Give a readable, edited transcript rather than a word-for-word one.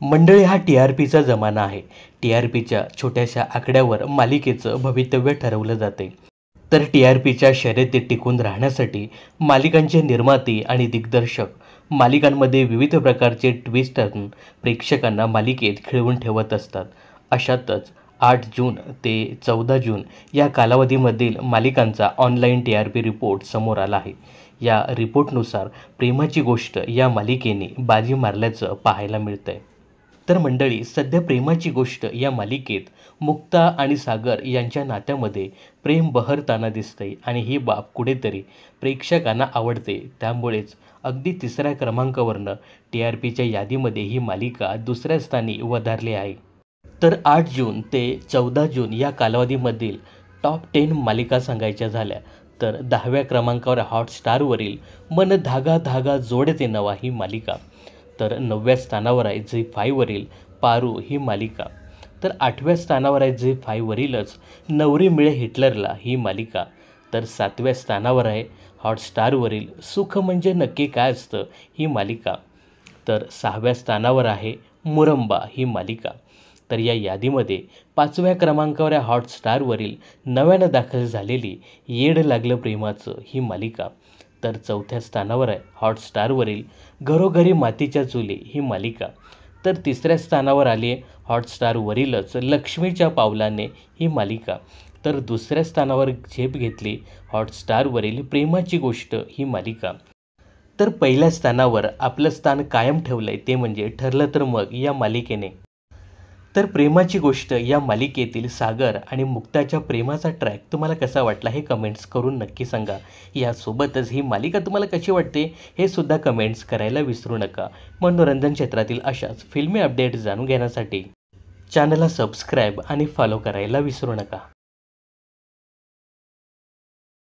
मंडळी हा टी-आर-पीचा जमाना आहे. टी-आर-पीच्या छोट्याशा आकड्यावर मालिकेचं भवितव्य ठरवलं जाते. तर टी-आर-पीच्या शर्यतीत टिकून राहण्यासाठी मालिकांचे निर्माते आणि दिग्दर्शक मालिकांमध्ये विविध प्रकारचे ट्विस्ट आणून प्रेक्षकांना मालिकेत खिळवून ठेवत असतात. अशातच 8 जून ते 14 जून या कालावधीमधील मालिकांचा ऑनलाईन टी-आर-पी रिपोर्ट समोर आला आहे. या रिपोर्टनुसार प्रेमाची गोष्ट या मालिकेने बाजी मारल्याचं पाहायला मिळतंय. तर मंडळी, सध्या प्रेमाची गोष्ट या मालिकेत मुक्ता आणि सागर यांच्या नात्यामध्ये प्रेम बहरताना दिसतंय आणि ही बाब कुठेतरी प्रेक्षकांना आवडते. त्यामुळेच अगदी 3ऱ्या क्रमांकावरनं टी-आर-पीच्या यादीमध्ये ही मालिका 2ऱ्या स्थानी वधारली आहे. तर 8 जून ते 14 जून या कालावधीमधील टॉप 10 मालिका सांगायच्या झाल्या तर 10व्या क्रमांकावर हॉटस्टारवरील मन धागा धागा जोडते नवा ही मालिका. तर 9व्या स्थानावर आहे झी5वरील पारू ही मालिका. तर 8व्या स्थानावर आहे झी5वरीलच नवरी मिळे हिटलरला ही मालिका. तर 7व्या स्थानावर आहे हॉटस्टारवरील सुख म्हणजे नक्की काय असतं ही मालिका. तर 6व्या स्थानावर आहे मुरंबा ही मालिका. तर या यादीमध्ये 5व्या क्रमांकावर आहे हॉटस्टारवरील नव्यानं दाखल झालेली येड लागलं प्रेमाचं ही मालिका. तर 4थ्या स्थानावर आहे हॉटस्टारवरील घरोघरी मातीच्या चुली ही मालिका. तर 3ऱ्या स्थानावर आली आहे हॉटस्टारवरीलच लक्ष्मीच्या पावलाने ही मालिका. तर 2ऱ्या स्थानावर झेप घेतली हॉटस्टारवरील प्रेमाची गोष्ट ही मालिका. तर पहिल्या स्थानावर आपलं स्थान कायम ठेवलंय ते म्हणजे ठरलं तर मग या मालिकेने. तर प्रेमाची गोष्ट या मालिकेतील सागर आणि मुक्ताच्या प्रेमाचा ट्रॅक तुम्हाला कसा वाटला हे कमेंट्स करून नक्की सांगा. यासोबतच ही मालिका तुम्हाला कशी वाटते हे सुद्धा कमेंट्स करायला विसरू नका. मनोरंजन क्षेत्रातील अशाच फिल्मी अपडेट्स जाणून घेण्यासाठी चॅनलला सबस्क्राईब आणि फॉलो करायला विसरू नका.